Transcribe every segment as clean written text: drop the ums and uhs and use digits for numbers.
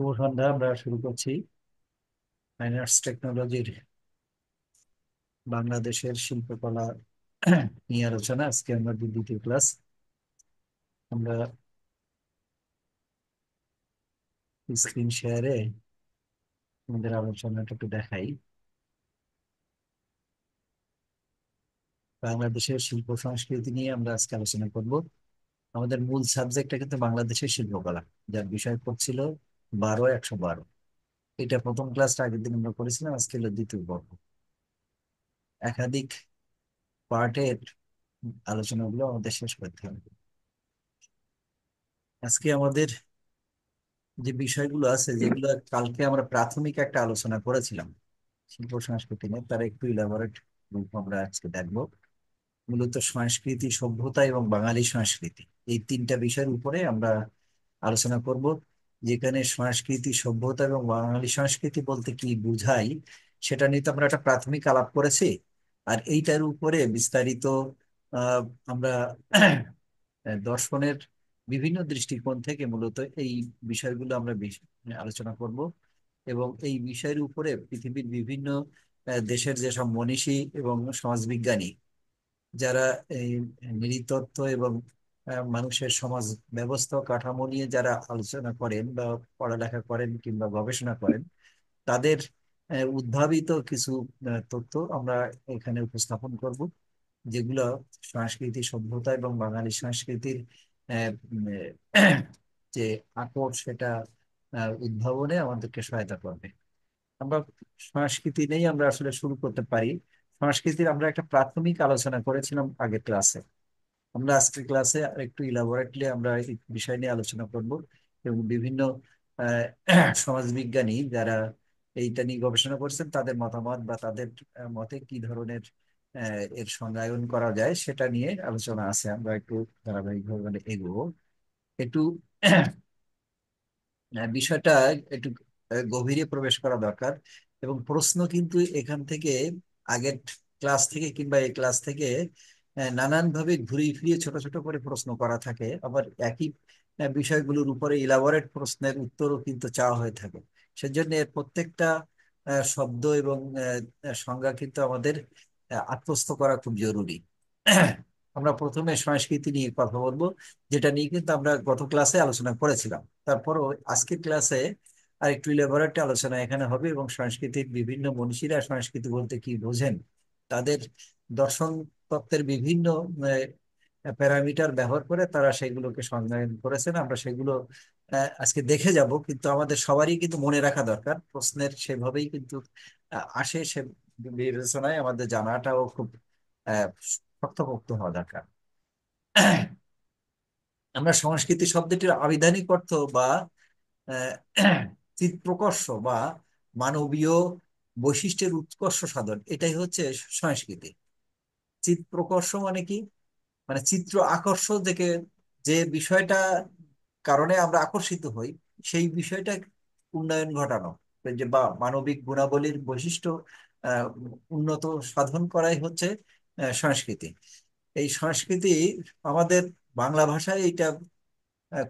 শুভ সন্ধ্যা। আমরা শুরু করছি ফাইন আর্টস টেকনোলজির বাংলাদেশের শিল্পকলা নিয়ে আলোচনা। আজকে আমাদের দ্বিতীয় ক্লাস। আমরা স্ক্রিন শেয়ারে আমাদের আলোচনাটা একটু দেখাই। বাংলাদেশের শিল্প সংস্কৃতি নিয়ে আমরা আজকে আলোচনা করব। আমাদের মূল সাবজেক্টটা কিন্তু বাংলাদেশের শিল্পকলা, যার বিষয় পড়ছিল 12-112। এটা প্রথম ক্লাসটা আগের দিন আমরা করেছিলাম, আজকে হলো দ্বিতীয় পর্ব। একাধিক পার্টের আলোচনাগুলো আমাদের শেষ করতে হবে। আজকে আমাদের যে বিষয়গুলো আছে, যেগুলো কালকে আমরা প্রাথমিক একটা আলোচনা করেছিলাম শিল্প সংস্কৃতি নিয়ে, তার একটু ইলাবোরেট রূপ আমরা আজকে দেখবো। মূলত সংস্কৃতি, সভ্যতা এবং বাঙালি সংস্কৃতি, এই তিনটা বিষয়ের উপরে আমরা আলোচনা করব। যেখানে সংস্কৃতি, সভ্যতা এবং বাঙালি সংস্কৃতি বলতে কি বুঝাই, সেটা নিয়ে তো আমরা একটা প্রাথমিক আলাপ করেছি। আর এইটার উপরে বিস্তারিত আহ আমরা দর্শনের বিভিন্ন দৃষ্টিকোণ থেকে মূলত এই বিষয়গুলো আমরা আলোচনা করব। এবং এই বিষয়ের উপরে পৃথিবীর বিভিন্ন দেশের যেসব মনীষী এবং সমাজবিজ্ঞানী, যারা এই নৃতত্ত্ব এবং মানুষের সমাজ ব্যবস্থা ও কাঠামো নিয়ে যারা আলোচনা করেন বা পড়ালেখা করেন কিংবা গবেষণা করেন, তাদের উদ্ভাবিত কিছু তথ্য আমরা এখানে উপস্থাপন করব, যেগুলো সংস্কৃতি, সভ্যতা এবং বাঙালি সংস্কৃতির আহ, উম, যে আকর, সেটা উদ্ভাবনে আমাদেরকে সহায়তা করবে। আমরা সংস্কৃতি নিয়েই আমরা আসলে শুরু করতে পারি। সংস্কৃতির আমরা একটা প্রাথমিক আলোচনা করেছিলাম আগের ক্লাসে। আমরা আজকের ক্লাসে একটু ইলাবোরেটলি আমরা এই বিষয় নিয়ে আলোচনা করব। এবং বিভিন্ন সমাজবিজ্ঞানী যারা এইটা নিয়ে গবেষণা করছেন, তাদের মতামত বা তাদের মতে কি ধরনের এর সংজ্ঞায়ন করা যায়, সেটা নিয়ে আলোচনা আছে। আমরা একটু ধারাবাহিকভাবে মানে এগোবো একটু। বিষয়টা একটু গভীরে প্রবেশ করা দরকার। এবং প্রশ্ন কিন্তু এখান থেকে, আগের ক্লাস থেকে কিংবা এই ক্লাস থেকে নানান ভাবে ঘুরিয়ে ফিরিয়ে ছোট ছোট করে প্রশ্ন করা থাকে। আবার একই বিষয়গুলোর উপরে ইলাবোরেট প্রশ্নের উত্তরও কিন্তু চাওয়া হয়ে থাকে। সেজন্য এর প্রত্যেকটা শব্দ এবং সংজ্ঞা কিন্তু আমাদের আত্মস্থ করা খুব জরুরি। আমরা প্রথমে সংস্কৃতি নিয়ে কথা বলবো, যেটা নিয়ে কিন্তু আমরা গত ক্লাসে আলোচনা করেছিলাম। তারপরও আজকের ক্লাসে আর একটু ইলাবোরেট আলোচনা এখানে হবে। এবং সংস্কৃতির বিভিন্ন মনীষীরা সংস্কৃতি বলতে কি বোঝেন, তাদের দর্শন তত্ত্বের বিভিন্ন প্যারামিটার ব্যবহার করে তারা সেগুলোকে সংজ্ঞায়ন করেছেন। আমরা সেগুলো আজকে দেখে যাব। কিন্তু আমাদের সবারই কিন্তু মনে রাখা দরকার, প্রশ্নের সেভাবেই কিন্তু আসে, সে বিবেচনায় আমাদের জানাটাও খুব আহ শক্তপোক্ত হওয়া দরকার। আমরা সংস্কৃতি শব্দটির আবিধানিক অর্থ বা চিৎ প্রকর্ষ বা মানবীয় বৈশিষ্ট্যের উৎকর্ষ সাধন, এটাই হচ্ছে সংস্কৃতি। চিৎ প্রকর্ষ মানে কি? মানে চিত্র আকর্ষ থেকে যে বিষয়টা কারণে আমরা আকর্ষিত হই, সেই বিষয়টা উন্নয়ন ঘটানো, যে বা মানবিক গুণাবলীর বৈশিষ্ট্য আহ, উন্নত সাধন করাই হচ্ছে সংস্কৃতি। এই সংস্কৃতি আমাদের বাংলা ভাষায় এটা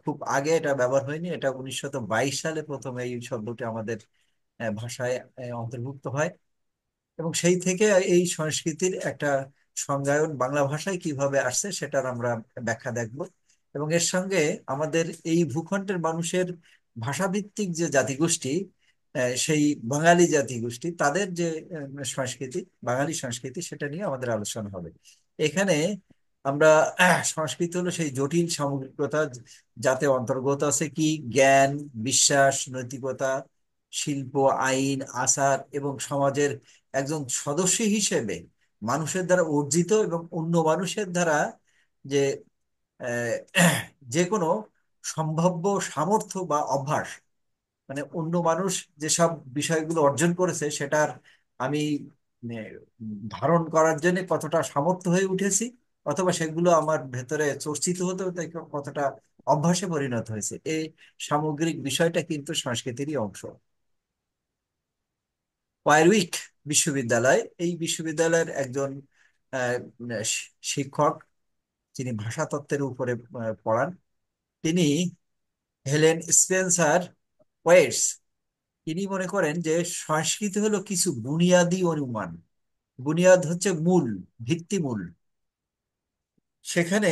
খুব আগে এটা ব্যবহার হয়নি। এটা 1922 সালে প্রথমে এই শব্দটি আমাদের ভাষায় অন্তর্ভুক্ত হয়। এবং সেই থেকে এই সংস্কৃতির একটা সংজ্ঞায়ন বাংলা ভাষায় কিভাবে আসছে সেটার আমরা ব্যাখ্যা দেখব। এবং এর সঙ্গে আমাদের এই ভূখণ্ডের মানুষের ভাষাভিত্তিক যে জাতিগোষ্ঠী, সেই বাঙালি জাতিগোষ্ঠী, তাদের যে সংস্কৃতি, বাঙালি সংস্কৃতি, সেটা নিয়ে আমাদের আলোচনা হবে এখানে। আমরা সংস্কৃতি হলো সেই জটিল সামগ্রিকতা, যাতে অন্তর্গত আছে কি জ্ঞান, বিশ্বাস, নৈতিকতা, শিল্প, আইন, আচার এবং সমাজের একজন সদস্য হিসেবে মানুষের দ্বারা অর্জিত এবং অন্য মানুষের দ্বারা যে যে কোনো সম্ভাব্য সামর্থ্য বা অভ্যাস, মানে অন্য মানুষ যেসব বিষয়গুলো অর্জন করেছে সেটার আমি মানে, ধারণ করার জন্য কতটা সামর্থ্য হয়ে উঠেছি, অথবা সেগুলো আমার ভেতরে চর্চিত হতে হতে কতটা অভ্যাসে পরিণত হয়েছে, এই সামগ্রিক বিষয়টা কিন্তু সংস্কৃতিরই অংশ। ওয়ারউইক বিশ্ববিদ্যালয়, এই বিশ্ববিদ্যালয়ের একজন আহ, শিক্ষক, যিনি ভাষাতত্ত্বের উপরে পড়ান, তিনি হেলেন স্পেন্সার ওয়েটস, তিনি মনে করেন যে সংস্কৃতি হলো কিছু বুনিয়াদি অনুমান। বুনিয়াদ হচ্ছে মূল, ভিত্তিমূল। সেখানে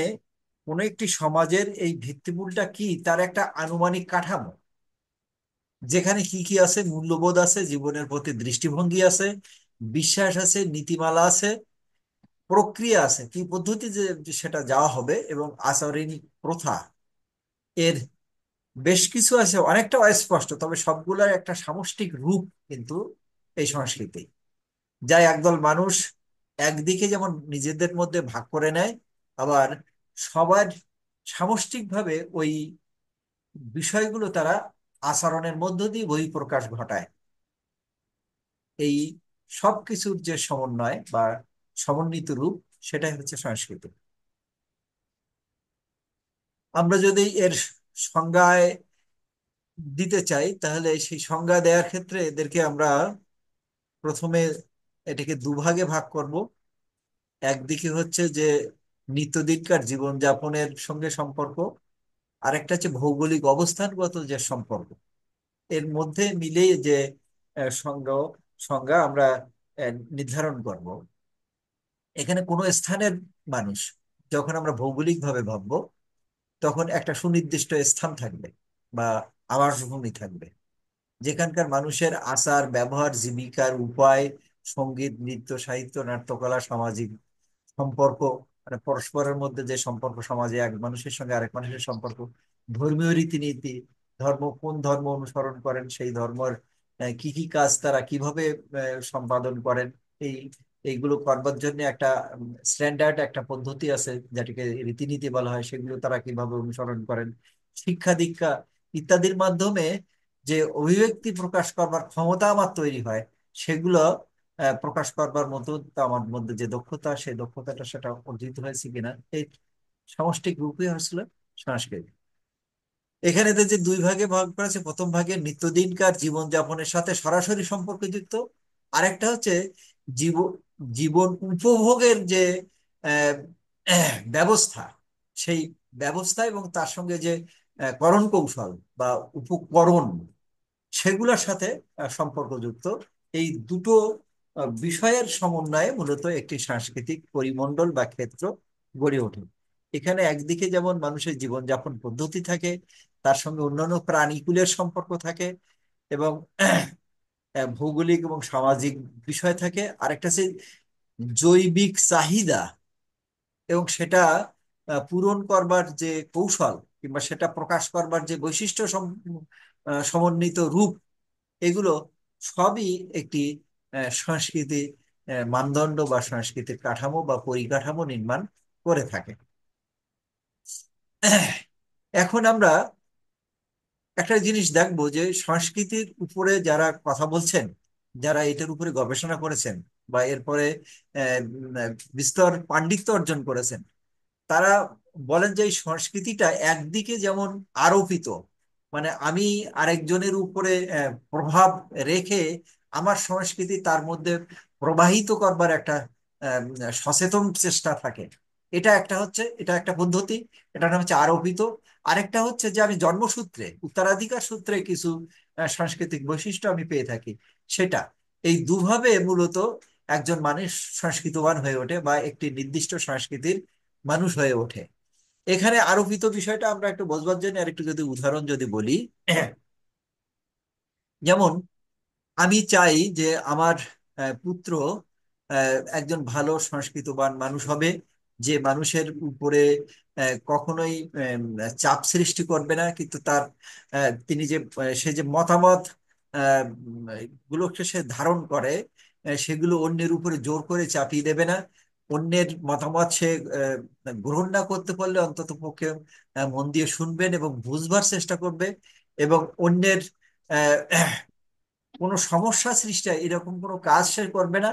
কোনো একটি সমাজের এই ভিত্তিমূলটা কি, তার একটা আনুমানিক কাঠামো, যেখানে কি কি আছে, মূল্যবোধ আছে, জীবনের প্রতি দৃষ্টিভঙ্গি আছে, বিশ্বাস আছে, নীতিমালা আছে, প্রক্রিয়া আছে, কি পদ্ধতি যে যে সেটা যাওয়া হবে, এবং আচরণিক প্রথা। এর বেশ কিছু আছে, অনেকটা অস্পষ্ট, তবে সবগুলোর একটা সামষ্টিক রূপ কিন্তু এই সংস্কৃতি, যা একদল মানুষ একদিকে যেমন নিজেদের মধ্যে ভাগ করে নেয়, আবার সবার সামষ্টিকভাবে ওই বিষয়গুলো তারা আচরণের মধ্য দিয়ে বহিঃপ্রকাশ ঘটায়। এই সব কিছুর যে সমন্বয় বা সমন্বিত রূপ, সেটাই হচ্ছে সংস্কৃতি। আমরা যদি এর সংজ্ঞায় দিতে চাই, তাহলে সেই সংজ্ঞা দেওয়ার ক্ষেত্রে এদেরকে আমরা প্রথমে এটাকে দুভাগে ভাগ করব। একদিকে হচ্ছে যে নিত্যদিনকার জীবনযাপনের সঙ্গে সম্পর্ক, আরেকটা হচ্ছে ভৌগোলিক অবস্থানগত যে সম্পর্ক। এর মধ্যে মিলেই যে সংজ্ঞা সংজ্ঞা আমরা নির্ধারণ করব। এখানে কোনো স্থানের মানুষ, যখন আমরা ভৌগোলিক ভাবে ভাববো, তখন একটা সুনির্দিষ্ট স্থান থাকবে বা আবাসভূমি থাকবে, যেখানকার মানুষের আচার ব্যবহার, জীবিকার উপায়, সঙ্গীত, নৃত্য, সাহিত্য, নাট্যকলা, সামাজিক সম্পর্ক, মানে পরস্পরের মধ্যে যে সম্পর্ক, সমাজে এক মানুষের সঙ্গে আরেক মানুষের সম্পর্ক, ধর্মীয় রীতিনীতি, ধর্ম কোন ধর্ম অনুসরণ করেন, সেই ধর্মের কি কি কাজ তারা কিভাবে সম্পাদন করেন, এই এইগুলো করবার জন্য একটা স্ট্যান্ডার্ড একটা পদ্ধতি আছে, যেটাকে রীতিনীতি বলা হয়, সেগুলো তারা কিভাবে অনুসরণ করেন, শিক্ষা দীক্ষা ইত্যাদির মাধ্যমে যে অভিব্যক্তি প্রকাশ করবার ক্ষমতা আমার তৈরি হয়, সেগুলো প্রকাশ করবার মতো তা আমার মধ্যে যে দক্ষতা, সেই দক্ষতাটা সেটা অর্জিত হয়েছে কিনা, এই সামষ্টিক রূপে হচ্ছিল সংস্কৃতি। এখানে তো যে দুই ভাগে ভাগ করেছে, প্রথম ভাগে নিত্যদিনকার জীবনযাপনের সাথে সরাসরি সম্পর্কযুক্ত, আরেকটা হচ্ছে জীব জীবন উপভোগের যে আহ, ব্যবস্থা, সেই ব্যবস্থা এবং তার সঙ্গে যে করণ কৌশল বা উপকরণ, সেগুলোর সাথে সম্পর্কযুক্ত। এই দুটো বিষয়ের সমন্বয়ে মূলত একটি সাংস্কৃতিক পরিমণ্ডল বা ক্ষেত্র গড়ে ওঠে। এখানে একদিকে যেমন মানুষের জীবনযাপন পদ্ধতি থাকে, তার সঙ্গে অন্যান্য প্রাণীকুলের সম্পর্ক থাকে, এবং ভৌগোলিক এবং সামাজিক বিষয় থাকে। আরেকটা হচ্ছে জৈবিক চাহিদা, এবং সেটা পূরণ করবার যে কৌশল, কিংবা সেটা প্রকাশ করবার যে বৈশিষ্ট্য সমন্বিত রূপ, এগুলো সবই একটি সংস্কৃতি মানদণ্ড বা সংস্কৃতির কাঠামো বা পরিকাঠামো নির্মাণ করে থাকে। এখন আমরা একটা জিনিস দেখবো যে সংস্কৃতির উপরে যারা কথা বলছেন, যারা এটার উপরে গবেষণা করেছেন বা এরপরে বিস্তর পাণ্ডিত্য অর্জন করেছেন, তারা বলেন যে এই সংস্কৃতিটা একদিকে যেমন আরোপিত, মানে আমি আরেকজনের উপরে প্রভাব রেখে আমার সংস্কৃতি তার মধ্যে প্রবাহিত করবার একটা আহ, সচেতন চেষ্টা থাকে। এটা একটা পদ্ধতি, এটা নাম হচ্ছে আরোপিত। আরেকটা হচ্ছে যে আমি জন্মসূত্রে, উত্তরাধিকার সূত্রে কিছু সাংস্কৃতিক বৈশিষ্ট্য আমি পেয়ে থাকি, সেটা। এই দুভাবে মূলত একজন মানুষ সংস্কৃতবান হয়ে ওঠে বা একটি নির্দিষ্ট সংস্কৃতির মানুষ হয়ে ওঠে। এখানে আরোপিত বিষয়টা আমরা একটু বোঝবার জন্য আরেকটু যদি উদাহরণ যদি বলি, যেমন আমি চাই যে আমার পুত্র একজন ভালো সংস্কৃতবান মানুষ হবে, যে মানুষের উপরে কখনোই চাপ সৃষ্টি করবে না, কিন্তু তার তিনি যে সে যে মতামত গুলোকে সে ধারণ করে, সেগুলো অন্যের উপরে জোর করে চাপিয়ে দেবে না। অন্যের মতামত সে গ্রহণ না করতে পারলে অন্তত পক্ষে মন দিয়ে শুনবেন এবং বুঝবার চেষ্টা করবে, এবং অন্যের কোনো সমস্যা সৃষ্টি হয় এরকম কোনো কাজ সে করবে না,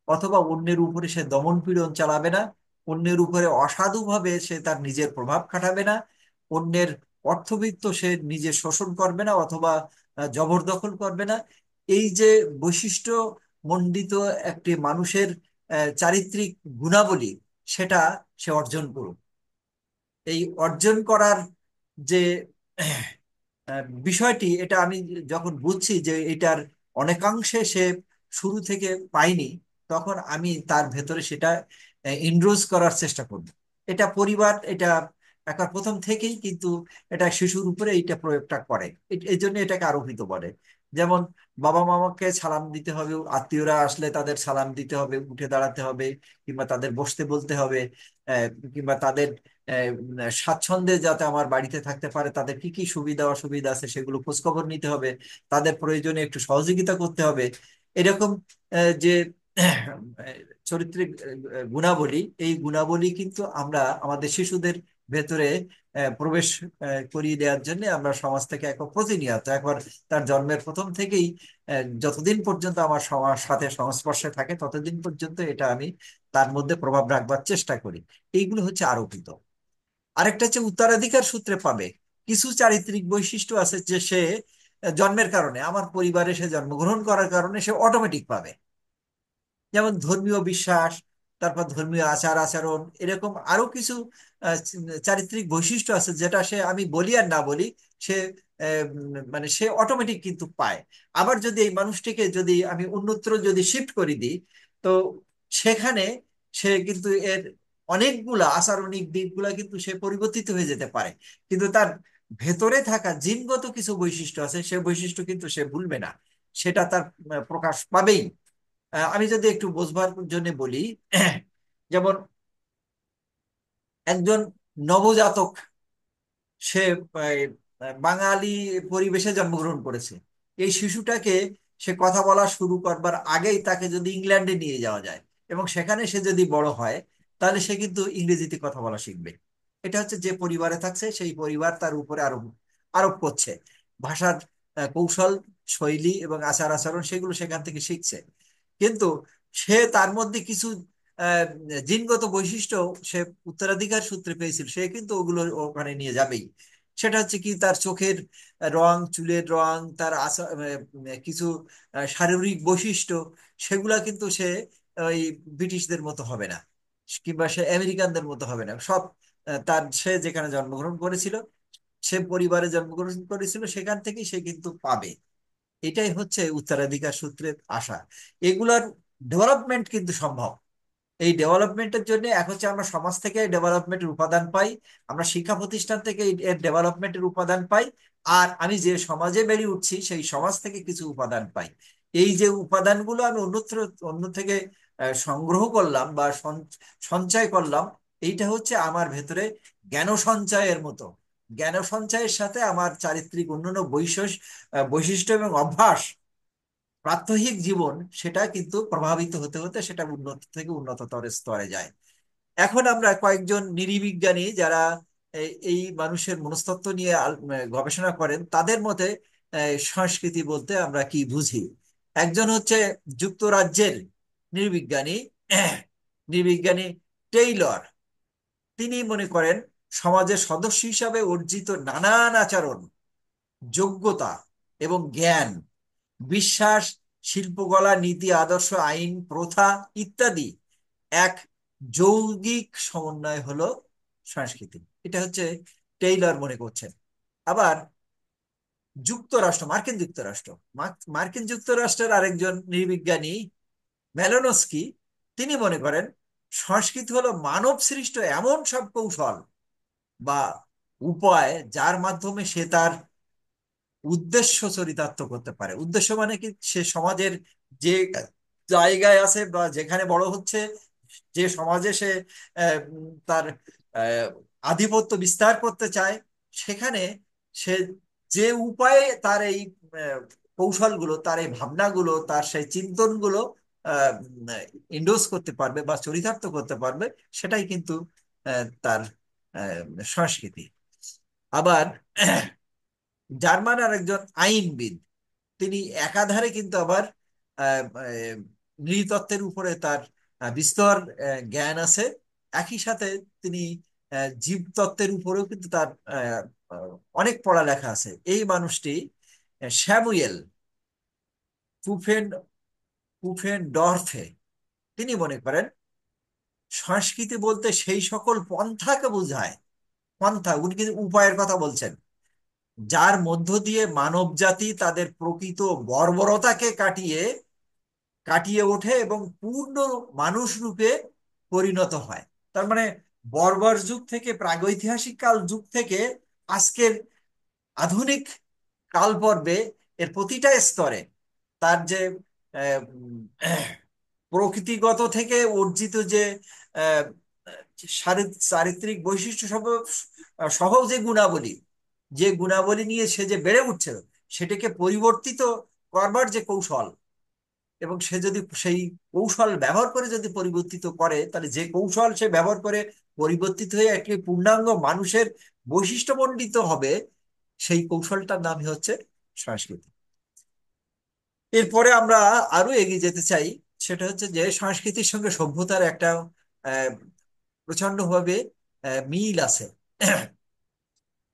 অথবা অন্যের উপরে সে দমন পীড়ন চালাবে না, অন্যের উপরে অসাধুভাবে সে তার নিজের প্রভাব খাটাবে না, অন্যের অর্থবিত্ত সে নিজে শোষণ করবে না অথবা জবরদখল করবে না। এই যে বৈশিষ্ট্য মণ্ডিত একটি মানুষের চারিত্রিক গুণাবলী, সেটা সে অর্জন করুক। এই অর্জন করার যে বিষয়টি এটা আমি যখন বুঝছি যে এটার অনেকাংশে সে শুরু থেকে পাইনি, তখন আমি তার ভেতরে সেটা ইনরোজ করার চেষ্টা করব। এটা পরিবার, এটা একবার প্রথম থেকেই কিন্তু এটা শিশুর উপরে এইটা প্রয়োগটা করে, এই জন্য এটাকে আরোপিত করে। যেমন বাবা মামাকে সালাম দিতে হবে, আত্মীয়রা আসলে তাদের সালাম দিতে হবে, উঠে দাঁড়াতে হবে, কিংবা তাদের বসতে বলতে হবে, আহ, কিংবা তাদের স্বাচ্ছন্দ্যে যাতে আমার বাড়িতে থাকতে পারে, তাদের কি কি সুবিধা অসুবিধা আছে সেগুলো খোঁজখবর নিতে হবে, তাদের প্রয়োজনে একটু সহযোগিতা করতে হবে। এরকম যে আহ, চরিত্রিক গুণাবলী, এই গুণাবলী কিন্তু আমরা আমাদের শিশুদের ভেতরে প্রবেশ করিয়ে দেওয়ার জন্য আমরা সমাজ থেকে প্রতিনিয়ত একবার তার জন্মের প্রথম থেকেই যতদিন পর্যন্ত আমার সমাজ সাথে সংস্পর্শে থাকে ততদিন পর্যন্ত এটা আমি তার মধ্যে প্রভাব রাখবার চেষ্টা করি। এইগুলো হচ্ছে আরোপিত। আরেকটা হচ্ছে উত্তরাধিকার সূত্রে পাবে। কিছু চারিত্রিক বৈশিষ্ট্য আছে যে সে জন্মের কারণে, আমার পরিবারে সে জন্মগ্রহণ করার কারণে সে অটোমেটিক পাবে। যেমন ধর্মীয় বিশ্বাস, তারপর ধর্মীয় আচার আচরণ, এরকম আরো কিছু চারিত্রিক বৈশিষ্ট্য আছে যেটা সে আমি বলি আর না বলি সে মানে সে অটোমেটিক কিন্তু পায়। আবার যদি এই মানুষটিকে যদি আমি অন্যত্র যদি শিফট করে দিই, তো সেখানে সে কিন্তু এর অনেকগুলা আচরণিক দিকগুলা কিন্তু সে পরিবর্তিত হয়ে যেতে পারে, কিন্তু তার ভেতরে থাকা জিনগত কিছু বৈশিষ্ট্য আছে, সে বৈশিষ্ট্য কিন্তু সে ভুলবে না, সেটা তার প্রকাশ পাবেই। আমি যদি একটু বোঝবার জন্য বলি, যেমন একজন নবজাতক, সে বাঙালি পরিবেশে জন্মগ্রহণ করেছে। এই শিশুটাকে সে কথা বলা শুরু করবার আগেই তাকে যদি ইংল্যান্ডে নিয়ে যাওয়া যায় এবং সেখানে সে যদি বড় হয়, তাহলে সে কিন্তু ইংরেজিতে কথা বলা শিখবে। এটা হচ্ছে যে পরিবারে থাকছে সেই পরিবার তার উপরে আরোপ আরোপ করছে ভাষার কৌশল, শৈলী এবং আচার আচরণ, সেগুলো সেখান থেকে শিখছে। কিন্তু সে তার মধ্যে কিছু আহ, জিনগত বৈশিষ্ট্য সে উত্তরাধিকার সূত্রে পেয়েছিল, সে কিন্তু ওগুলো ওখানে নিয়ে যাবেই। সেটা হচ্ছে কি, তার চোখের রং, চুলের রং, তার কিছু শারীরিক বৈশিষ্ট্য, সেগুলা কিন্তু সে ওই ব্রিটিশদের মতো হবে না, কিংবা সে আমেরিকানদের মতো হবে না। সব তার সে যেখানে জন্মগ্রহণ করেছিল, সে পরিবারে জন্মগ্রহণ করেছিল, সেখান থেকেই সে কিন্তু পাবে। এটাই হচ্ছে উত্তরাধিকার সূত্রের আশা। এগুলার ডেভেলপমেন্ট কিন্তু সম্ভব। এই ডেভেলপমেন্টের জন্য এক হচ্ছে আমরা সমাজ থেকে ডেভেলপমেন্টের উপাদান পাই, আমরা শিক্ষা প্রতিষ্ঠান থেকে এর ডেভেলপমেন্টের উপাদান পাই, আর আমি যে সমাজে বেড়ে উঠছি সেই সমাজ থেকে কিছু উপাদান পাই। এই যে উপাদানগুলো আমি অন্যত্র অন্য থেকে সংগ্রহ করলাম বা সঞ্চয় করলাম, এইটা হচ্ছে আমার ভেতরে জ্ঞান সঞ্চয়ের মতো। জ্ঞান সঞ্চয়ের সাথে আমার চারিত্রিক অন্যান্য বৈশিষ্ট্য এবং অভ্যাস, প্রাত্যহিক জীবন, সেটা কিন্তু প্রভাবিত হতে হতে সেটা উন্নত থেকে উন্নততর স্তরে যায়। এখন আমরা কয়েকজন নৃবিজ্ঞানী যারা এই মানুষের মনস্তত্ত্ব নিয়ে গবেষণা করেন, তাদের মতে সংস্কৃতি বলতে আমরা কি বুঝি। একজন হচ্ছে যুক্তরাজ্যের নৃবিজ্ঞানী, নৃবিজ্ঞানী টেইলর। তিনি মনে করেন সমাজের সদস্য হিসাবে অর্জিত নানান আচরণ, যোগ্যতা এবং জ্ঞান, বিশ্বাস, শিল্পকলা, নীতি, আদর্শ, আইন, প্রথা ইত্যাদি এক যৌগিক সমন্বয় হলো সংস্কৃতি। এটা হচ্ছে টেইলর মনে করছেন। আবার মার্কিন যুক্তরাষ্ট্র, মার্কিন যুক্তরাষ্ট্রের আরেকজন নৃবিজ্ঞানী মেলোনস্কি, তিনি মনে করেন সংস্কৃতি হলো মানব সৃষ্ট এমন সব কৌশল বা উপায় যার মাধ্যমে সে তার উদ্দেশ্য চরিতার্থ করতে পারে। উদ্দেশ্য মানে কি, সে সমাজের যে জায়গায় আছে বা যেখানে বড় হচ্ছে, যে সমাজে সে তার আধিপত্য বিস্তার করতে চায়, সেখানে সে যে উপায়ে তার এই কৌশলগুলো, তার এই ভাবনাগুলো, তার সেই চিন্তনগুলো ইন্ডোজ করতে পারবে বা চরিতার্থ করতে পারবে, সেটাই কিন্তু তার সংস্কৃতি। আবার জার্মান আর একজন আইনবিদ, তিনি একাধারে কিন্তু আবার আহ, আহ, নৃতত্ত্বের উপরে তার বিস্তর জ্ঞান আছে। একই সাথে তিনি জীবতত্ত্বের উপরেও কিন্তু তার অনেক পড়ালেখা আছে। এই মানুষটি স্যামুয়েল পুফেন পুফেনডর্ফে, তিনি মনে করেন সংস্কৃতি বলতে সেই সকল পন্থাকে বোঝায়। পন্থা, উনি কিন্তু উপায়ের কথা বলছেন। যার মধ্য দিয়ে মানব জাতি তাদের প্রকৃত বর্বরতাকে কাটিয়ে কাটিয়ে ওঠে এবং পূর্ণ মানুষ রূপে পরিণত হয়। তার মানে বর্বর যুগ থেকে, প্রাগৈতিহাসিক কাল যুগ থেকে আজকের আধুনিক কাল পর্বে, এর প্রতিটা স্তরে তার যে আহ, উম, প্রকৃতিগত থেকে অর্জিত যে আহ, চারিত্রিক বৈশিষ্ট্য সহ সহ যে গুণাবলী নিয়ে সে যে বেড়ে উঠছে, সেটাকে পরিবর্তিত করবার যে কৌশল, এবং সে যদি সেই কৌশল ব্যবহার করে যদি পরিবর্তিত করে, তাহলে যে কৌশল সে ব্যবহার করে পরিবর্তিত হয়ে একটি পূর্ণাঙ্গ মানুষের বৈশিষ্ট্যমণ্ডিত হবে, সেই কৌশলটার নামই হচ্ছে সংস্কৃতি। এরপরে আমরা আরো এগিয়ে যেতে চাই। সেটা হচ্ছে যে সংস্কৃতির সঙ্গে সভ্যতার একটা প্রচন্ড ভাবে মিল আছে।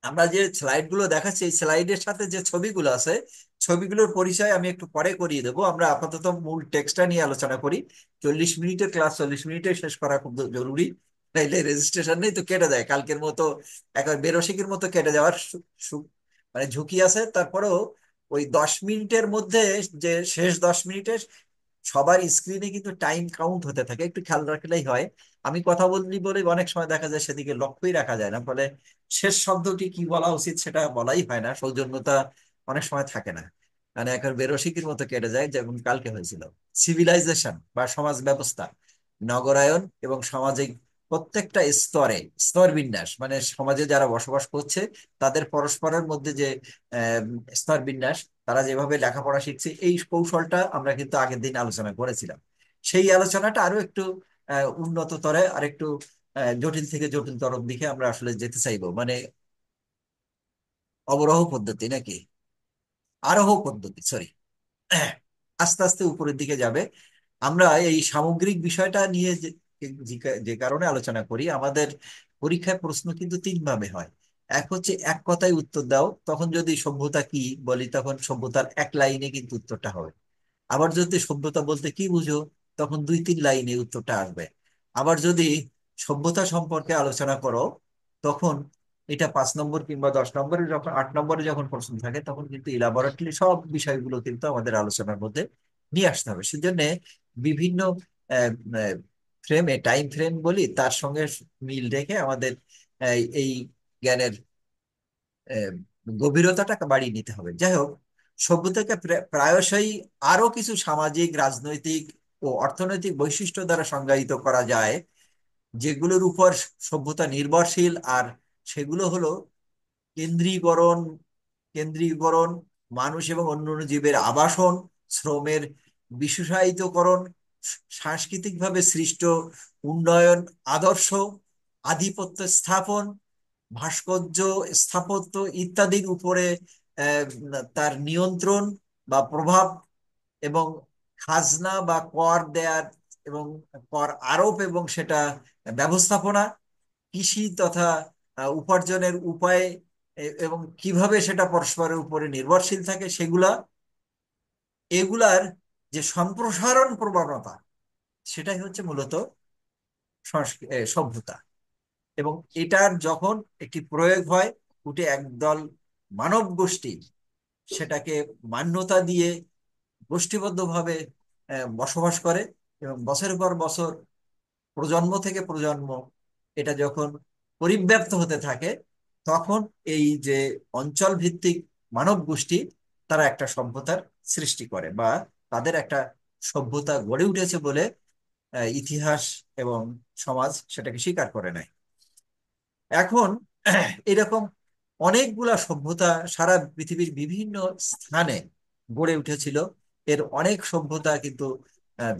আমরা যে স্লাইড গুলো দেখাচ্ছি, এই স্লাইডের সাথে যে ছবিগুলো আছে, ছবিগুলোর পরিচয় আমি একটু পরে করিয়ে দেবো। আমরা আপাতত মূল টেক্সটটা নিয়ে আলোচনা করি। 40 মিনিটের ক্লাস 40 মিনিটে শেষ করা খুব জরুরি, নাইলে রেজিস্ট্রেশন নেই তো কেটে যায় কালকের মতো, একবার বেরসিকের মতো কেটে যাওয়ার মানে ঝুঁকি আছে। তারপরেও ওই 10 মিনিটের মধ্যে, যে শেষ 10 মিনিটে সবার স্ক্রিনে কিন্তু টাইম কাউন্ট হতে থাকে, একটু খেয়াল রাখলেই হয়। আমি কথা বলি বলে অনেক সময় দেখা যায় সেদিকে লক্ষ্যই রাখা যায় না, ফলে শেষ শব্দটি কি বলা উচিত সেটা বলাই হয় না, সৌজন্যতা অনেক সময় থাকে না, মানে এখন বেরসিকির মতো কেটে যায়, যেমন কালকে হয়েছিল। সিভিলাইজেশন বা সমাজ ব্যবস্থা, নগরায়ন এবং সামাজিক প্রত্যেকটা স্তরে স্তর বিন্যাস, মানে সমাজে যারা বসবাস করছে তাদের পরস্পরের মধ্যে যে আহ, স্তর বিন্যাস, তারা যেভাবে লেখাপড়া শিখছে, এই কৌশলটা আমরা কিন্তু আগের দিন আলোচনা করেছিলাম। সেই আলোচনাটা আরো একটু উন্নত তরে, আর একটু জটিল থেকে জটিলতর দিকে আমরা আসলে যেতে চাইবো, মানে অবরোহ পদ্ধতি নাকি আরোহ পদ্ধতি, সরি, আস্তে আস্তে উপরের দিকে যাবে। আমরা এই সামগ্রিক বিষয়টা নিয়ে যে কারণে আলোচনা করি, আমাদের পরীক্ষায় প্রশ্ন কিন্তু তিন ভাবে হয়। এক হচ্ছে এক কথায় উত্তর দাও, তখন যদি সভ্যতা কি বলি, তখন সভ্যতার এক লাইনে কিন্তু উত্তরটা হবে। আবার যদি সভ্যতা বলতে কি বুঝো, তখন 2-3 লাইনে উত্তরটা আসবে। আবার যদি সভ্যতা সম্পর্কে আলোচনা করো, তখন এটা 5 নম্বর কিংবা 10 নম্বরে, যখন 8 নম্বরে যখন প্রশ্ন থাকে, তখন কিন্তু ইলাবরেটলি সব বিষয়গুলো কিন্তু আমাদের আলোচনার মধ্যে নিয়ে আসতে হবে। সেজন্য বিভিন্ন ফ্রেমে, টাইম ফ্রেম বলি, তার সঙ্গে মিল রেখে আমাদের এই জ্ঞানের আহ, গভীরতাটা বাড়িয়ে নিতে হবে। যাই হোক, সভ্যতাকে প্রায়শই আরো কিছু সামাজিক, রাজনৈতিক ও অর্থনৈতিক বৈশিষ্ট্য দ্বারা সংজ্ঞায়িত করা যায়, যেগুলোর উপর সভ্যতা নির্ভরশীল। আর সেগুলো হলো কেন্দ্রীকরণ কেন্দ্রীকরণ মানুষ এবং অন্যান্য জীবের আবাসন, শ্রমের বিশেষায়িতকরণ, সাংস্কৃতিকভাবে সৃষ্ট উন্নয়ন, আদর্শ, আধিপত্য স্থাপন, ভাস্কর্য, স্থাপত্য ইত্যাদির উপরে আহ, তার নিয়ন্ত্রণ বা প্রভাব, এবং খাজনা বা কর দেয়ার এবং কর আরোপ এবং সেটা ব্যবস্থাপনা, কৃষি তথা উপার্জনের উপায়, এবং কিভাবে সেটা পরস্পরের উপরে নির্ভরশীল থাকে সেগুলা, এগুলার যে সম্প্রসারণ প্রবণতা, সেটাই হচ্ছে মূলত সভ্যতা। এবং এটার যখন একটি প্রয়োগ হয়, উঠে একদল মানব গোষ্ঠী সেটাকে মান্যতা দিয়ে গোষ্ঠীবদ্ধভাবে বসবাস করে, এবং বছরের পর বছর, প্রজন্ম থেকে প্রজন্ম এটা যখন পরিব্যাপ্ত হতে থাকে, তখন এই যে অঞ্চল ভিত্তিক মানব গোষ্ঠী, তারা একটা সভ্যতার সৃষ্টি করে, বা তাদের একটা সভ্যতা গড়ে উঠেছে বলে ইতিহাস এবং সমাজ সেটাকে স্বীকার করে নেয়। এখন এরকম অনেকগুলা সভ্যতা সারা পৃথিবীর বিভিন্ন স্থানে গড়ে উঠেছিল। এর অনেক সভ্যতা কিন্তু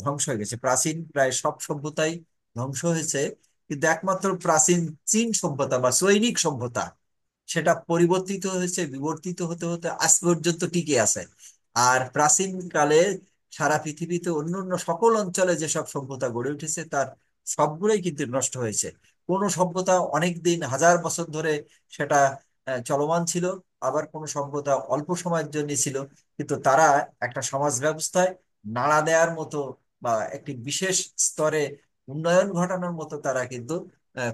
ধ্বংস হয়ে গেছে, প্রাচীন প্রায় সব সভ্যতাই ধ্বংস হয়েছে। কিন্তু একমাত্র প্রাচীন চীন সভ্যতা বা সৈনিক সভ্যতা, সেটা পরিবর্তিত হয়েছে, বিবর্তিত হতে হতে আজ পর্যন্ত টিকে আছে। আর প্রাচীন কালে সারা পৃথিবীতে অন্য অন্য সকল অঞ্চলে যেসব সভ্যতা গড়ে উঠেছে, তার সবগুলোই কিন্তু নষ্ট হয়েছে। কোনো সভ্যতা অনেক দিন, হাজার বছর ধরে সেটা চলমান ছিল, আবার কোনো সভ্যতা অল্প সময়ের জন্য ছিল, কিন্তু তারা একটা সমাজ ব্যবস্থায় নাড়া দেওয়ার মতো বা একটি বিশেষ স্তরে উন্নয়ন ঘটানোর মতো তারা কিন্তু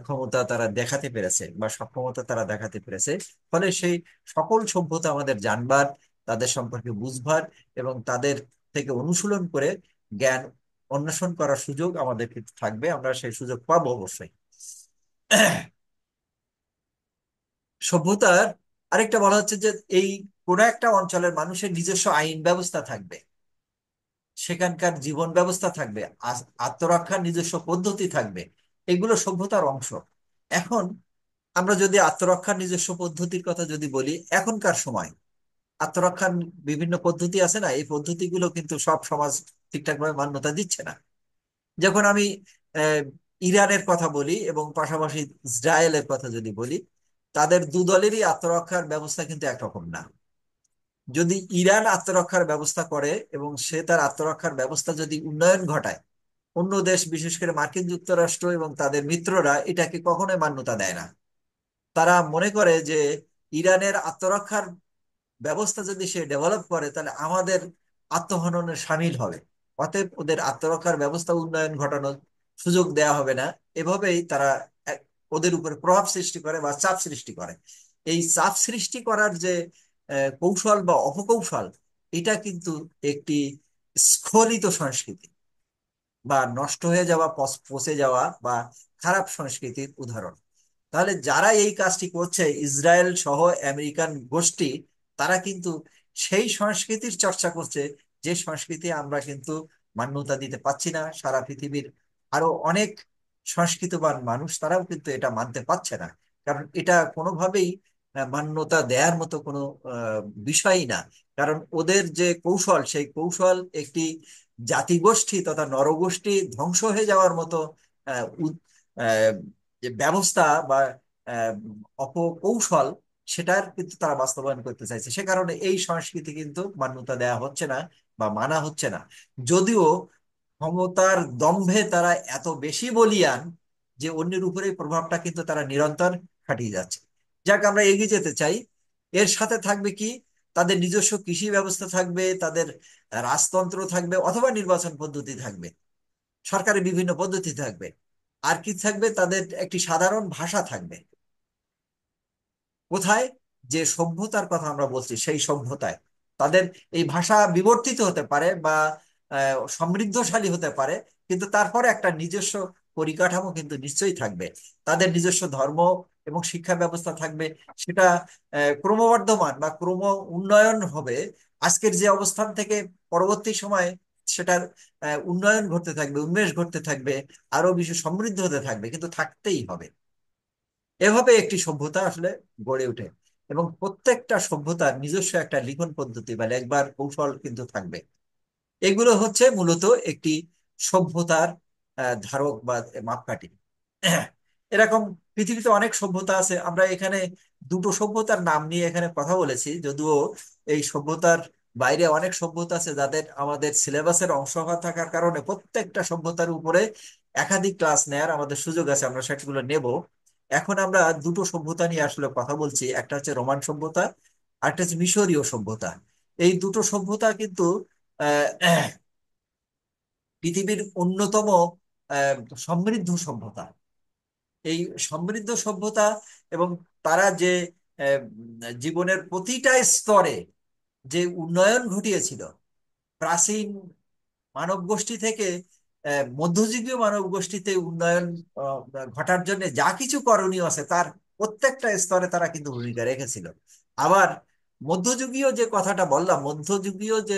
ক্ষমতা তারা দেখাতে পেরেছে বা সক্ষমতা তারা দেখাতে পেরেছে। ফলে সেই সকল সভ্যতা আমাদের জানবার, তাদের সম্পর্কে বুঝবার এবং তাদের থেকে অনুশীলন করে জ্ঞান অন্বেষণ করার সুযোগ আমাদের কিন্তু থাকবে, আমরা সেই সুযোগ পাবো অবশ্যই। সভ্যতার আরেকটা বলা হচ্ছে যে এই কোনো একটা অঞ্চলের মানুষের নিজস্ব আইন ব্যবস্থা থাকবে, সেখানকার জীবন ব্যবস্থা থাকবে, আত্মরক্ষার নিজস্ব পদ্ধতি থাকবে। এগুলো সভ্যতার অংশ। এখন আমরা যদি আত্মরক্ষার নিজস্ব পদ্ধতির কথা যদি বলি, এখনকার সময় আত্মরক্ষার বিভিন্ন পদ্ধতি আছে না, এই পদ্ধতিগুলো কিন্তু সব সমাজ ঠিকঠাকভাবে মান্যতা দিচ্ছে না। যখন আমি আহ, ইরানের কথা বলি এবং পাশাপাশি ইসরায়েলের কথা যদি বলি, তাদের দুদলেরই আত্মরক্ষার ব্যবস্থা কিন্তু একরকম না। যদি ইরান আত্মরক্ষার ব্যবস্থা করে এবং সে তার আত্মরক্ষার ব্যবস্থা যদি উন্নয়ন ঘটায়, অন্য দেশ বিশেষ করে মার্কিন যুক্তরাষ্ট্র এবং তাদের মিত্ররা এটাকে কখনোই মান্যতা দেয় না। তারা মনে করে যে ইরানের আত্মরক্ষার ব্যবস্থা যদি সে ডেভেলপ করে তাহলে আমাদের আত্মহননে সামিল হবে, অতএব ওদের আত্মরক্ষার ব্যবস্থা উন্নয়ন ঘটানোর সুযোগ দেয়া হবে না। এভাবেই তারা এক- ওদের উপরে প্রভাব সৃষ্টি করে বা চাপ সৃষ্টি করে। এই চাপ সৃষ্টি করার যে কৌশল বা অপকৌশল, এটা কিন্তু একটি স্খলিত সংস্কৃতি বা নষ্ট হয়ে যাওয়া, পচে যাওয়া বা খারাপ সংস্কৃতির উদাহরণ। তাহলে যারা এই কাজটি করছে, ইসরায়েল সহ আমেরিকান গোষ্ঠী, তারা কিন্তু সেই সংস্কৃতির চর্চা করছে যে সংস্কৃতি আমরা কিন্তু মান্যতা দিতে পাচ্ছি না। সারা পৃথিবীর আরো অনেক সংস্কৃতবান মানুষ তারাও কিন্তু এটা মানতে পারছে না, কারণ এটা কোনোভাবেই মান্যতা দেওয়ার মতো কোনো আহ, বিষয়ই না। কারণ ওদের যে কৌশল, সেই কৌশল একটি জাতিগোষ্ঠী তথা নরগোষ্ঠী ধ্বংস হয়ে যাওয়ার মতো আহ, উদ- আহ, যে ব্যবস্থা বা আহ, অপকৌশল, সেটার কিন্তু তারা বাস্তবায়ন করতে চাইছে। সে কারণে এই সংস্কৃতি কিন্তু মান্যতা দেওয়া হচ্ছে না বা মানা হচ্ছে না। যদিও ক্ষমতার দম্ভে তারা এত বেশি বলীয়ান যে অন্যের উপরে এই প্রভাবটা কিন্তু তারা নিরন্তর খাটিয়ে যাচ্ছে। যাক, আমরা এগিয়ে যেতে চাই। এর সাথে থাকবে কি, তাদের নিজস্ব কৃষি ব্যবস্থা থাকবে, তাদের রাজতন্ত্র থাকবে অথবা নির্বাচন পদ্ধতি থাকবে, সরকারি বিভিন্ন পদ্ধতি থাকবে। আর কি থাকবে, তাদের একটি সাধারণ ভাষা থাকবে। কোথায়? যে সভ্যতার কথা আমরা বলছি সেই সভ্যতায় তাদের এই ভাষা বিবর্তিত হতে পারে বা সমৃদ্ধশালী হতে পারে, কিন্তু তারপরে একটা নিজস্ব পরিকাঠামো কিন্তু নিশ্চয়ই থাকবে। তাদের নিজস্ব ধর্ম এবং শিক্ষা ব্যবস্থা থাকবে। সেটা ক্রমবর্ধমান বা ক্রম উন্নয়ন হবে। আজকের যে অবস্থান থেকে পরবর্তী সময়ে সেটার উন্নয়ন ঘটতে থাকবে, উন্মেষ ঘটতে থাকবে, আরো বেশি সমৃদ্ধ হতে থাকবে, কিন্তু থাকতেই হবে। এভাবে একটি সভ্যতা আসলে গড়ে ওঠে। এবং প্রত্যেকটা সভ্যতার নিজস্ব একটা লিখন পদ্ধতি বা লেখবার কৌশল কিন্তু থাকবে। এগুলো হচ্ছে মূলত একটি সভ্যতার ধারক বা মাপকাঠি। এরকম পৃথিবীতে অনেক সভ্যতা আছে। আমরা এখানে দুটো সভ্যতার নাম নিয়ে এখানে কথা বলেছি, যদিও এই সভ্যতার বাইরে অনেক সভ্যতা আছে যাদের আমাদের সিলেবাসের অংশ হওয়া থাকার কারণে প্রত্যেকটা সভ্যতার উপরে একাধিক ক্লাস নেয়ার আমাদের সুযোগ আছে, আমরা সেগুলো নেব। এখন আমরা দুটো সভ্যতা নিয়ে আসলে কথা বলছি, একটা হচ্ছে রোমান সভ্যতা, আর একটা হচ্ছে মিশরীয় সভ্যতা। এই দুটো সভ্যতা কিন্তু আহ পৃথিবীর অন্যতম আহ, সমৃদ্ধ সভ্যতা। এই সমৃদ্ধ সভ্যতা এবং তারা যে জীবনের প্রতিটা স্তরে যে উন্নয়ন ঘটিয়েছিল, প্রাচীন মানব গোষ্ঠী থেকে মধ্যযুগীয় মানব গোষ্ঠীতে উন্নয়ন আহ, ঘটার জন্য যা কিছু করণীয় আছে তার প্রত্যেকটা স্তরে তারা কিন্তু ভূমিকা রেখেছিল। আবার মধ্যযুগীয় যে কথাটা বললাম, মধ্যযুগীয় যে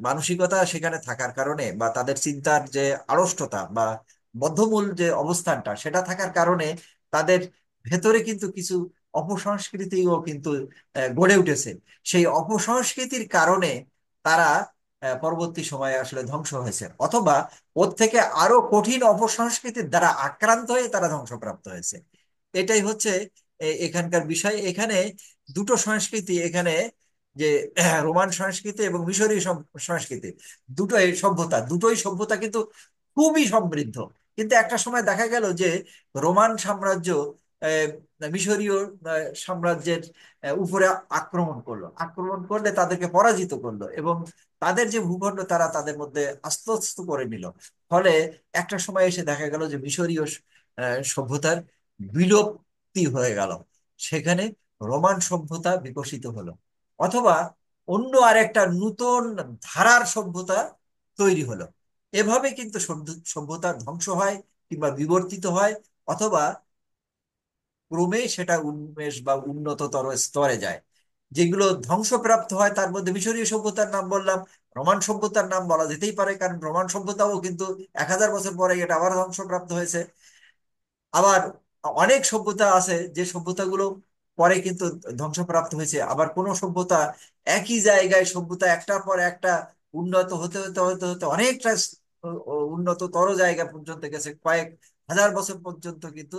মানসিকতা সেখানে থাকার কারণে বা তাদের চিন্তার যে আড়ষ্টতা বা বদ্ধমূল যে অবস্থানটা সেটা থাকার কারণে তাদের ভেতরে কিন্তু কিছু অপসংস্কৃতিও কিন্তু গড়ে উঠেছে। সেই অপসংস্কৃতির কারণে তারা পরবর্তী সময়ে আসলে ধ্বংস হয়েছে, অথবা ওর থেকে আরো কঠিন অপসংস্কৃতির দ্বারা আক্রান্ত হয়ে তারা ধ্বংসপ্রাপ্ত হয়েছে। এটাই হচ্ছে এখানকার বিষয়। এখানে দুটো সংস্কৃতি এখানে, যে রোমান সংস্কৃতি এবং মিশরীয় সংস্কৃতি, দুটোই সভ্যতা কিন্তু খুবই সমৃদ্ধ। কিন্তু একটা সময় দেখা গেল যে রোমান সাম্রাজ্য আহ, মিশরীয় সাম্রাজ্যের উপরে আক্রমণ করলো, আক্রমণ করলে তাদেরকে পরাজিত করলো এবং তাদের যে ভূখণ্ড তারা তাদের মধ্যে আস্তে আস্তে করে নিল। ফলে একটা সময় এসে দেখা গেল যে মিশরীয় সভ্যতার বিলুপ্তি হয়ে গেল, সেখানে রোমান সভ্যতা বিকশিত হলো, অথবা অন্য আরেকটা নূতন ধারার সভ্যতা তৈরি হলো। এভাবে কিন্তু সভ্যতা ধ্বংস হয় কিংবা বিবর্তিত হয়, অথবা ক্রমে সেটা উন্মেষ বা উন্নততর স্তরে যায়। যেগুলো ধ্বংসপ্রাপ্ত হয় তার মধ্যে মিশরীয় সভ্যতার নাম বললাম, রোমান সভ্যতার নাম বলা যেতেই পারে, কারণ রোমান সভ্যতাও কিন্তু 1000 বছর পরে এটা আবার ধ্বংসপ্রাপ্ত হয়েছে। আবার অনেক সভ্যতা আছে যে সভ্যতাগুলো পরে কিন্তু ধ্বংসপ্রাপ্ত হয়েছে। আবার কোন সভ্যতা একই জায়গায়, সভ্যতা একটার পর একটা উন্নত হতে হতে হতে হতে অনেকটা উন্নততর জায়গা পর্যন্ত গেছে, কয়েক হাজার বছর পর্যন্ত কিন্তু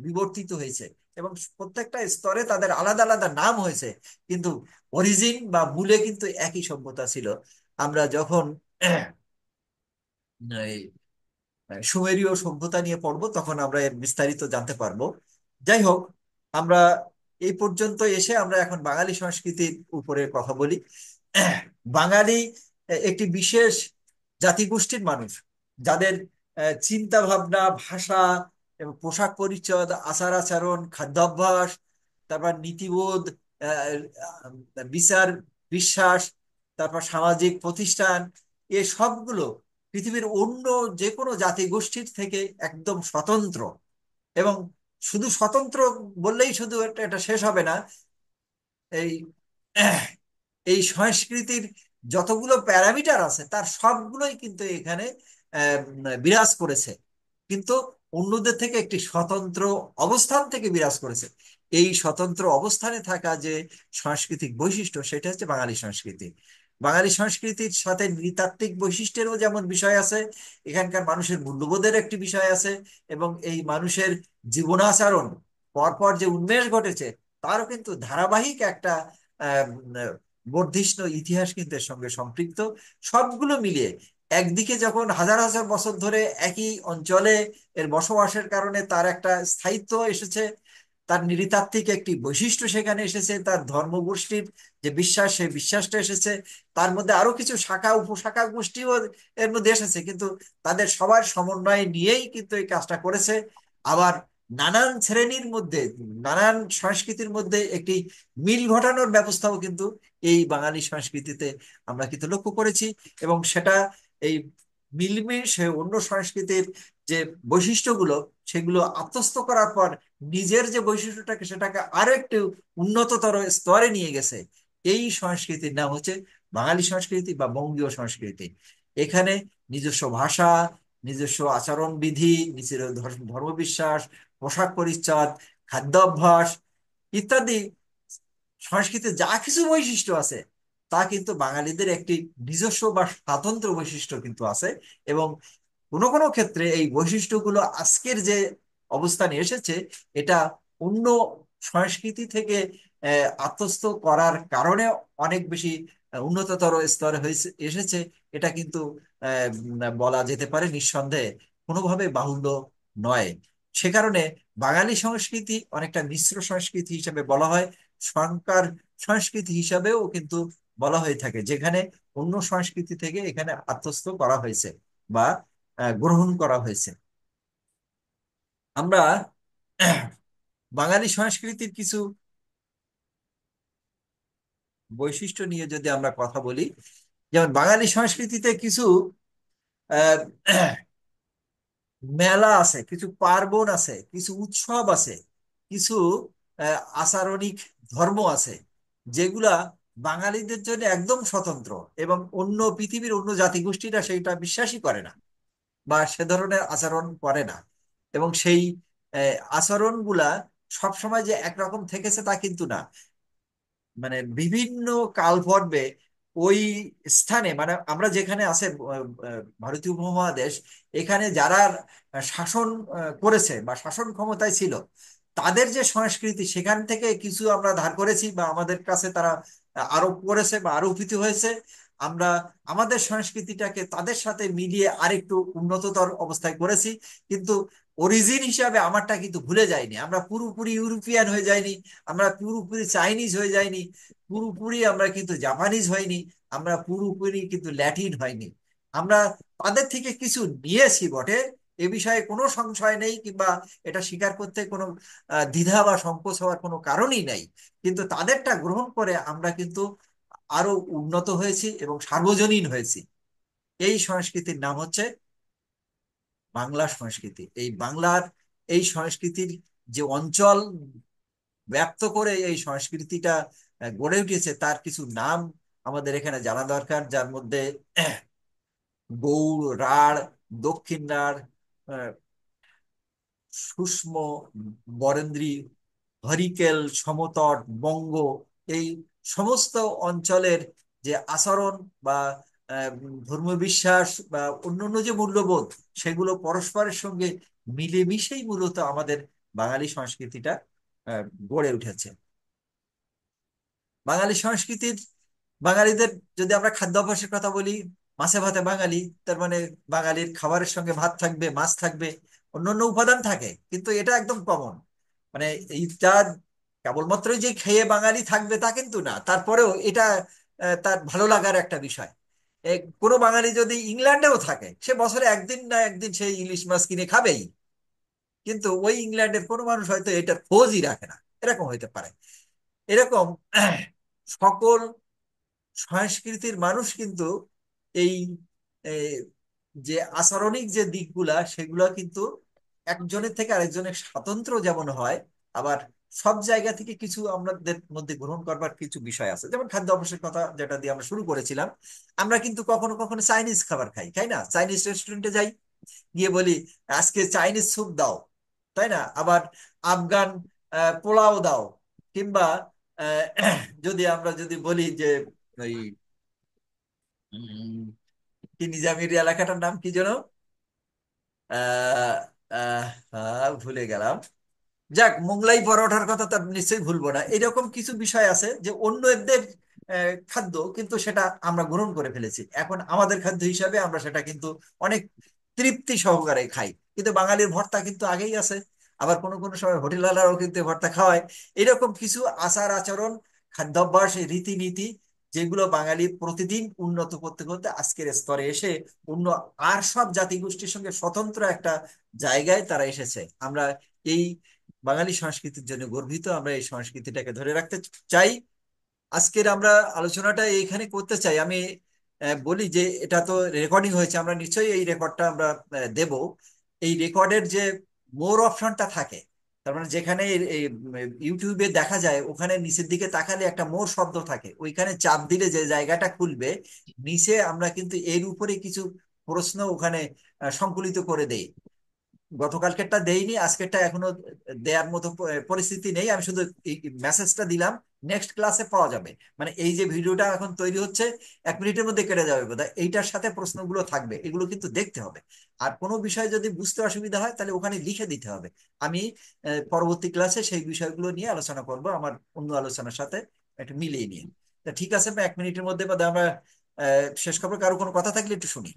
বিবর্তিত হয়েছে। এবং প্রত্যেকটা স্তরে তাদের আলাদা আলাদা নাম হয়েছে, কিন্তু অরিজিন বা মূলে কিন্তু একই সভ্যতা ছিল। আমরা যখন এই সুমেরীয় সভ্যতা নিয়ে পড়বো তখন আমরা এর বিস্তারিত জানতে পারবো। যাই হোক, আমরা এই পর্যন্ত এসে আমরা এখন বাঙালি সংস্কৃতির উপরে কথা বলি। বাঙালি একটি বিশেষ জাতিগোষ্ঠীর মানুষ, যাদের চিন্তা ভাবনা, ভাষা এবং পোশাক পরিচ্ছদ, আচার আচরণ, খাদ্যাভ্যাস, তারপর নীতিবোধ, বিচার, বিশ্বাস, তারপর সামাজিক প্রতিষ্ঠান, এ সবগুলো পৃথিবীর অন্য যে কোনো জাতিগোষ্ঠীর থেকে একদম স্বতন্ত্র। এবং শুধু স্বতন্ত্র বললেই শুধু এটা এটা শেষ হবে না। এই এই সংস্কৃতির যতগুলো প্যারামিটার আছে তার সবগুলোই কিন্তু এখানে বিরাজ করেছে, কিন্তু অন্যদের থেকে একটি স্বতন্ত্র অবস্থান থেকে বিরাজ করেছে। এই স্বতন্ত্র অবস্থানে থাকা যে সাংস্কৃতিক বৈশিষ্ট্য, সেটা হচ্ছে বাঙালি সংস্কৃতি। বাঙালি সংস্কৃতির সাথে নৃতাত্ত্বিক বৈশিষ্ট্যেরও যেমন বিষয় আছে, এখানকার মানুষের মূল্যবোধের একটি বিষয় আছে, এবং এই মানুষের জীবনাচরণ পরপর যে উন্মেষ ঘটেছে তারও কিন্তু ধারাবাহিক একটা আহ, বর্ধিষ্ণু ইতিহাস কিন্তু এর সঙ্গে সম্পৃক্ত। সবগুলো মিলিয়ে একদিকে যখন হাজার হাজার বছর ধরে একই অঞ্চলে এর বসবাসের কারণে তার একটা স্থায়িত্ব এসেছে, তার নৃতাত্ত্বিক একটি বৈশিষ্ট্য সেখানে এসেছে, তার ধর্মগোষ্ঠীর যে বিশ্বাস, সেই বিশ্বাসটা এসেছে, তার মধ্যে আরো কিছু শাখা উপশাখা গোষ্ঠীও এর মধ্যে এসেছে, কিন্তু তাদের সবার সমন্বয় নিয়েই কিন্তু এই কাজটা করেছে। আবার নানান শ্রেণীর মধ্যে, নানান সংস্কৃতির মধ্যে একটি মিল ঘটানোর ব্যবস্থাও কিন্তু এই বাঙালি সংস্কৃতিতে আমরা কিন্তু লক্ষ্য করেছি। এবং সেটা এই মিলমিশে অন্য সংস্কৃতির যে বৈশিষ্ট্যগুলো, সেগুলো আত্মস্থ করার পর নিজের যে বৈশিষ্ট্যটাকে সেটাকে আরো একটু উন্নততর স্তরে নিয়ে গেছে। এই সংস্কৃতির নাম হচ্ছে বাঙালি সংস্কৃতি বা বঙ্গীয় সংস্কৃতি। এখানে নিজস্ব ভাষা, নিজস্ব আচরণ বিধি, নিজের ধর্মবিশ্বাস, পোশাক পরিচ্ছদ, খাদ্যাভ্যাস ইত্যাদি সংস্কৃতির যা কিছু বৈশিষ্ট্য আছে তা কিন্তু বাঙালিদের একটি নিজস্ব বা স্বাতন্ত্র্য বৈশিষ্ট্য কিন্তু আছে। এবং কোনো কোনো ক্ষেত্রে এই বৈশিষ্ট্যগুলো আজকের যে অবস্থানে এসেছে, এটা অন্য সংস্কৃতি থেকে আত্মস্থ করার কারণে অনেক বেশি উন্নততর স্তরে হয়েছে এসেছে। এটা কিন্তু বলা যেতে পারে নিঃসন্দেহে, কোনোভাবে বাহুল্য নয়। সে কারণে বাঙালি সংস্কৃতি অনেকটা মিশ্র সংস্কৃতি হিসেবে বলা হয়, সংকর সংস্কৃতি হিসাবেও কিন্তু বলা হয়ে থাকে, যেখানে অন্য সংস্কৃতি থেকে এখানে আত্মস্থ করা হয়েছে বা গ্রহণ করা হয়েছে। আমরা বাঙালি সংস্কৃতির কিছু বৈশিষ্ট্য নিয়ে যদি আমরা কথা বলি, যেমন বাঙালি সংস্কৃতিতে কিছু আহ, মেলা আছে, কিছু পার্বণ আছে, কিছু উৎসব আছে, কিছু আচরণিক ধর্ম আছে, যেগুলা বাঙালিদের জন্য একদম স্বতন্ত্র, এবং অন্য পৃথিবীর অন্য জাতিগোষ্ঠীরা সেইটা বিশ্বাসই করে না বা সে ধরনের আচরণ করে না। এবং সেই আচরণগুলা সবসময় যে একরকম থেকেছে তা কিন্তু না। মানে বিভিন্ন কাল পর্বে ওই স্থানে, মানে আমরা যেখানে আছে ভারতীয় উপমহাদেশ, এখানে যারা শাসন করেছে বা শাসন ক্ষমতায় ছিল, তাদের যে সংস্কৃতি সেখান থেকে কিছু আমরা ধার করেছি বা আমাদের কাছে তারা আরোপ করেছে বা আরোপিত হয়েছে। আমরা আমাদের সংস্কৃতিটাকে তাদের সাথে মিলিয়ে আরেকটু উন্নততর অবস্থায় করেছি, কিন্তু অরিজিন হিসাবে আমারটা কিন্তু ভুলে যায়নি, আমরা পুরোপুরি ইউরোপিয়ান হয়ে যায়নি, আমরা পুরোপুরি চাইনিজ হয়ে যায়নি, পুরোপুরি আমরা কিন্তু জাপানিজ হয়নি, আমরা পুরোপুরি কিন্তু ল্যাটিন হয়নি। আমরা তাদের থেকে কিছু নিয়েছি বটে, এ বিষয়ে কোনো সংশয় নেই, কিংবা এটা স্বীকার করতে কোনো দ্বিধা বা সংকোচ হওয়ার কোনো কারণই নাই। কিন্তু তাদেরটা গ্রহণ করে আমরা কিন্তু আরো উন্নত হয়েছি এবং সার্বজনীন হয়েছি। এই সংস্কৃতির নাম হচ্ছে বাংলা সংস্কৃতি। এই বাংলার এই সংস্কৃতির যে অঞ্চল ব্যক্ত করে এই সংস্কৃতিটা গড়ে উঠেছে, তার কিছু নাম আমাদের এখানে জানা দরকার, যার মধ্যে গৌড়, রাঢ়, দক্ষিণ রাঢ়, আহ, শুষ্ম, বরেন্দ্রী, হরিকেল, সমতট, বঙ্গ, এই সমস্ত অঞ্চলের যে আচরণ বা আহ, ধর্মীয় বিশ্বাস বা অন্যান্য যে মূল্যবোধ, সেগুলো পরস্পরের সঙ্গে মিলেমিশেই মূলত আমাদের বাঙালি সংস্কৃতিটা গড়ে উঠেছে। বাঙালি সংস্কৃতির বাঙালিদের, যদি আমরা খাদ্যাভ্যাসের কথা বলি, মাছে ভাতে বাঙালি, তার মানে বাঙালির খাবারের সঙ্গে ভাত থাকবে, মাছ থাকবে, অন্যান্য উপাদান থাকে, কিন্তু এটা একদম কমন। মানে এইটা কেবলমাত্রই যে খেয়ে বাঙালি থাকবে তা কিন্তু না, তারপরেও এটা তার ভালো লাগার একটা বিষয়। কোনো বাঙালি যদি ইংল্যান্ডেও থাকে, সে বছরে একদিন না একদিন সেই ইলিশ মাছ কিনে খাবেই, কিন্তু ওই ইংল্যান্ডের কোনো মানুষ হয়তো এটার খোঁজই রাখে না, এরকম হইতে পারে। এরকম সকল সংস্কৃতির মানুষ কিন্তু এই এ, যে আচরণিক যে দিকগুলা, সেগুলা কিন্তু একজনের থেকে আরেকজনের স্বাতন্ত্র্য যেমন হয়, আবার সব জায়গা থেকে কিছু আমাদের মধ্যে গ্রহণ করবার কিছু বিষয় আছে। যেমন খাদ্য অভ্যাসের কথা যেটা দিয়ে আমরা শুরু করেছিলাম, আমরা কিন্তু কখনো কখনো চাইনিজ খাবার খাই, তাই না? চাইনিজ রেস্টুরেন্টে যাই, গিয়ে বলি আজকে চাইনিজ স্যুপ দাও, তাই না? আবার আফগান পোলাও দাও, কিংবা আহ, যদি আমরা যদি বলি যে ওই উম, কি নিজামির এলাকাটার নাম কি যেন, আহ আহ ভুলে গেলাম। যাক, মোগলাই পরোটার কথা তো নিশ্চয়ই ভুলবো না। এরকম কিছু বিষয় আছে যে অন্যদের খাদ্য, কিন্তু সেটা আমরা গ্রহণ করে ফেলেছি, এখন আমাদের খাদ্য হিসাবে আমরা সেটা কিন্তু অনেক তৃপ্তি সহকারে খাই। কিন্তু বাঙালির ভর্তা কিন্তু আগেই আছে, আবার কোনো কোনো সময় হোটেলওয়ালারাও কিন্তু ভর্তা খাওয়ায়। এরকম কিছু আচার আচরণ, খাদ্যাভ্যাস, রীতিনীতি, যেগুলো বাঙালি প্রতিদিন উন্নত করতে করতে আজকের স্তরে এসে অন্য আর সব জাতিগোষ্ঠীর সঙ্গে স্বতন্ত্র একটা জায়গায় তারা এসেছে। আমরা এই বাঙালি সংস্কৃতির জন্য গর্বিত, আমরা এই সংস্কৃতিটাকে ধরে রাখতে চাই। আজকের আমরা আলোচনাটা এইখানে করতে চাই। আমি বলি যে এটা তো রেকর্ডিং হয়েছে, আমরা নিশ্চয়ই এই রেকর্ডটা আমরা দেব। এই রেকর্ডের যে মোর অপশনটা থাকে, তার মানে যেখানে এই ইউটিউবে দেখা যায়, ওখানে নিচের দিকে তাকালে একটা মোর শব্দ থাকে, ওইখানে চাপ দিলে যে জায়গাটা খুলবে, নিচে আমরা কিন্তু এর উপরে কিছু প্রশ্ন ওখানে সংকলিত করে দেই। গতকালকেরটা দেইনি, আজকেরটা এখনো দেওয়ার মতো পরিস্থিতি নেই, আমি শুধু এই মেসেজটা দিলাম। নেক্সট ক্লাসে পাওয়া যাবে, মানে এই যে ভিডিওটা এখন তৈরি হচ্ছে 1 মিনিটের মধ্যে কেটে যাবে বোধহয়, এইটার সাথে প্রশ্নগুলো থাকবে, এগুলো কিন্তু দেখতে হবে। আর কোনো বিষয় যদি বুঝতে অসুবিধা হয়, তাহলে ওখানে লিখে দিতে হবে। আমি পরবর্তী ক্লাসে সেই বিষয়গুলো নিয়ে আলোচনা করব, আমার অন্য আলোচনার সাথে একটু মিলিয়ে নিয়ে। তা ঠিক আছে, আমি 1 মিনিটের মধ্যে বা আমরা শেষ করবো। কারো কোনো কথা থাকলে একটু শুনি।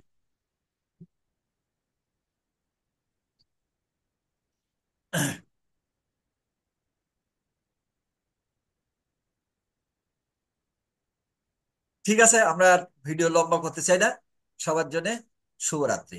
ঠিক আছে, আমরা আর ভিডিও লম্বা করতে চাই না। সবার জন্য শুভরাত্রি।